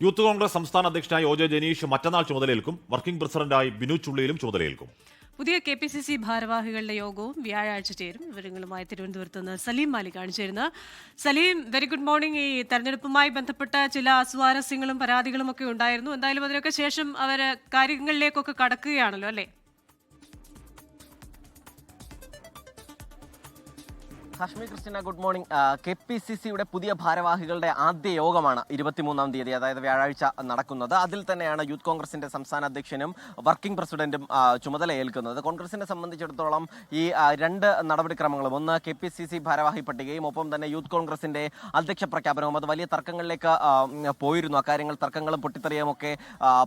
Youth Congress സംസ്ഥാന അധ്യക്ഷനായി O J Janeesh മറ്റന്നാൾ ചുമതലയേൽക്കും. വർക്കിംഗ് പ്രസിഡന്റായി ബിനു ചുള്ളിയിലും ചുമതലയേൽക്കും. പുതിയ KPCC ഭാരവാഹികളുടെ യോഗവും വ്യാഴാഴ്ച ചേരും. വിവരങ്ങളുമായി തിരുവനന്തപുരത്ത് നിന്ന് സലീം മാലിക്കാണ് ചേരുന്നത്. Salim, very good morning. ഈ തെരഞ്ഞെടുപ്പുമായി ബന്ധപ്പെട്ട ചില അസ്വാരസ്യങ്ങളും പരാതികളും ഒക്കെ ഉണ്ടായിരുന്നു. എന്തായാലും അതിനൊക്കെ ശേഷം അവർ കാര്യങ്ങളിലേക്കൊക്കെ കടക്കുകയാണല്ലോ, അല്ലേ? Hashmi Christina, good morning. KPCCയുടെ പുതിയ ഭാരവാഹികളുടെ ആദ്യ യോഗമാണ് 23-ാം തീയതി, അതായത് വ്യാഴാഴ്ച നടക്കുന്നത്. അതിൽ തന്നെയാണ് യൂത്ത് കോൺഗ്രസിന്റെ സംസ്ഥാന അധ്യക്ഷനും വർക്കിംഗ് പ്രസിഡന്റും ചുമതലയേൽക്കുന്നത്. കോൺഗ്രസിനെ സംബന്ധിച്ചിടത്തോളം ഈ രണ്ട് നടപടിക്രമങ്ങളും, ഒന്ന് KPCC ഭാരവാഹി പട്ടികയും ഒപ്പം തന്നെ യൂത്ത് കോൺഗ്രസിന്റെ അധ്യക്ഷ പ്രഖ്യാപനവും, അത് വലിയ തർക്കങ്ങളിലേക്ക് പോയിരുന്നു. അക്കാര്യങ്ങൾ തർക്കങ്ങളും പൊട്ടിത്തെറിയും ഒക്കെ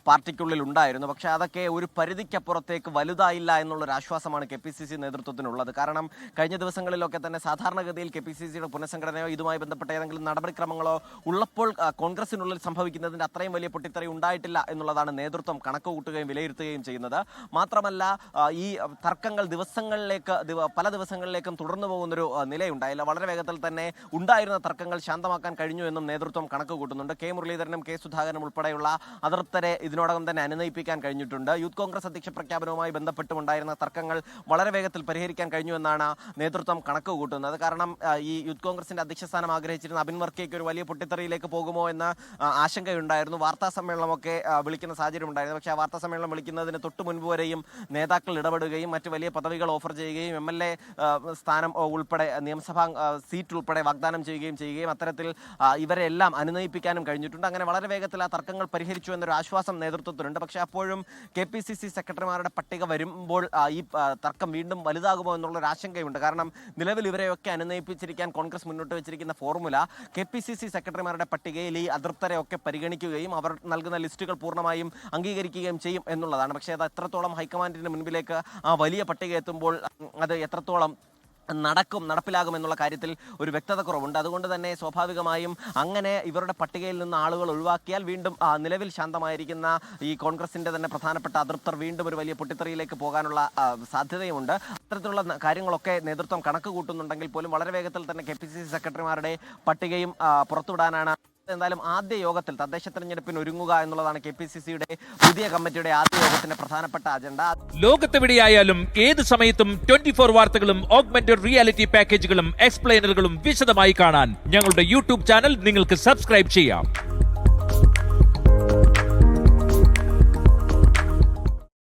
പാർട്ടിക്കുള്ളിൽ ഉണ്ടായിരുന്നു. പക്ഷേ അതൊക്കെ ഒരു പരിധിക്കപ്പുറത്തേക്ക് വലുതായില്ല എന്നുള്ളൊരു ആശ്വാസമാണ് KPCC നേതൃത്വത്തിനുള്ളത്. കാരണം കഴിഞ്ഞ ദിവസങ്ങളിലൊക്കെ തന്നെ സാധാരണഗതിയിൽ KPCCയുടെ പുനഃസംഘടനയോ ഇതുമായി ബന്ധപ്പെട്ട ഏതെങ്കിലും നടപടിക്രമങ്ങളോ ഉള്ളപ്പോൾ കോൺഗ്രസിനുള്ളിൽ സംഭവിക്കുന്നതിന്റെ അത്രയും വലിയ പൊട്ടിത്തെറി ഉണ്ടായിട്ടില്ല എന്നുള്ളതാണ് നേതൃത്വം കണക്ക് കൂട്ടുകയും വിലയിരുത്തുകയും ചെയ്യുന്നത്. മാത്രമല്ല, ഈ തർക്കങ്ങൾ പല ദിവസങ്ങളിലേക്കും തുടർന്നു പോകുന്നൊരു നിലയുണ്ടായില്ല. വളരെ വേഗത്തിൽ തന്നെ ഉണ്ടായിരുന്ന തർക്കങ്ങൾ ശാന്തമാക്കാൻ കഴിഞ്ഞു എന്നും നേതൃത്വം കണക്ക് കൂട്ടുന്നുണ്ട്. K മുരളീധരനും K സുധാകരനും ഉൾപ്പെടെയുള്ള അതിർത്തരെ ഇതിനോടകം തന്നെ അനുനയിപ്പിക്കാൻ കഴിഞ്ഞിട്ടുണ്ട്. യൂത്ത് കോൺഗ്രസ് അധ്യക്ഷ പ്രഖ്യാപനവുമായി ബന്ധപ്പെട്ടുമുണ്ടായിരുന്ന തർക്കങ്ങൾ വളരെ വേഗത്തിൽ പരിഹരിക്കാൻ കഴിഞ്ഞു എന്നാണ് നേതൃത്വം കണക്ക് കൂട്ടുന്നത്. കാരണം ഈ യൂത്ത് കോൺഗ്രസിന്റെ അധ്യക്ഷ സ്ഥാനം ആഗ്രഹിച്ചിരുന്ന അബിൻ വർക്കിക്ക് ഒരു വലിയ പൊട്ടിത്തെറിയിലേക്ക് പോകുമോ എന്ന ആശങ്കയുണ്ടായിരുന്നു. വാർത്താ സമ്മേളനമൊക്കെ വിളിക്കുന്ന സാഹചര്യം ഉണ്ടായിരുന്നു. പക്ഷേ ആ വാർത്താ സമ്മേളനം വിളിക്കുന്നതിന് തൊട്ട് മുൻപ് വരെയും നേതാക്കൾ ഇടപെടുകയും മറ്റ് വലിയ പദവികൾ ഓഫർ ചെയ്യുകയും MLA സ്ഥാനം ഉൾപ്പെടെ നിയമസഭാ സീറ്റ് ഉൾപ്പെടെ വാഗ്ദാനം ചെയ്യുകയും അത്തരത്തിൽ ഇവരെ എല്ലാം അനുനയിപ്പിക്കാനും കഴിഞ്ഞിട്ടുണ്ട്. അങ്ങനെ വളരെ വേഗത്തിൽ ആ തർക്കങ്ങൾ പരിഹരിച്ചു എന്നൊരു ആശ്വാസം നേതൃത്വത്തിനുണ്ട്. പക്ഷേ അപ്പോഴും KPCC സെക്രട്ടറിമാരുടെ പട്ടിക വരുമ്പോൾ ഈ തർക്കം വീണ്ടും വലുതാകുമോ എന്നുള്ളൊരു ആശങ്കയുണ്ട്. കാരണം നിലവിൽ ഇവരെയൊക്കെ അനുനയിപ്പിച്ചിരിക്കാൻ കോൺഗ്രസ് മുന്നോട്ട് വെച്ചിരിക്കുന്ന ഫോർമുല KPCC സെക്രട്ടറിമാരുടെ പട്ടികയിൽ ഈ അതൃപ്തരെയൊക്കെ പരിഗണിക്കുകയും അവർ നൽകുന്ന ലിസ്റ്റുകൾ പൂർണ്ണമായും അംഗീകരിക്കുകയും ചെയ്യും എന്നുള്ളതാണ്. പക്ഷേ അത് എത്രത്തോളം ഹൈക്കമാൻഡിന് മുൻപിലേക്ക് ആ വലിയ പട്ടിക എത്തുമ്പോൾ അത് എത്രത്തോളം നടപ്പിലാകും എന്നുള്ള കാര്യത്തിൽ ഒരു വ്യക്തത കുറവുണ്ട്. അതുകൊണ്ട് തന്നെ സ്വാഭാവികമായും അങ്ങനെ ഇവരുടെ പട്ടികയിൽ നിന്ന് ആളുകൾ ഒഴിവാക്കിയാൽ വീണ്ടും നിലവിൽ ശാന്തമായിരിക്കുന്ന ഈ കോൺഗ്രസിന്റെ തന്നെ പ്രധാനപ്പെട്ട അതൃപ്തർ വീണ്ടും ഒരു വലിയ പൊട്ടിത്തെറിയിലേക്ക് പോകാനുള്ള സാധ്യതയുമുണ്ട്. അത്തരത്തിലുള്ള കാര്യങ്ങളൊക്കെ നേതൃത്വം കണക്ക് കൂട്ടുന്നുണ്ടെങ്കിൽ പോലും വളരെ വേഗത്തിൽ തന്നെ KPCC സെക്രട്ടറിമാരുടെ പട്ടികയും പുറത്തുവിടാനാണ്. എന്തായാലും ആദ്യ യോഗത്തിൽ തദ്ദേശ തെരഞ്ഞെടുപ്പിന് ഒരുങ്ങുക എന്നുള്ളതാണ് KPCCയുടെ പുതിയ കമ്മിറ്റിയുടെ ആദ്യ യോഗത്തിന്റെ പ്രധാനപ്പെട്ട അജണ്ട. ലോകത്തെവിടെയായാലും ഏത് സമയത്തും 24 വാർത്തകളും ഓഗ്മെന്റഡ് റിയാലിറ്റി പാക്കേജുകളും എക്സ്പ്ലെയിനറുകളും വിശദമായി കാണാൻ ഞങ്ങളുടെ YouTube ചാനൽ നിങ്ങൾക്ക് സബ്സ്ക്രൈബ് ചെയ്യാം.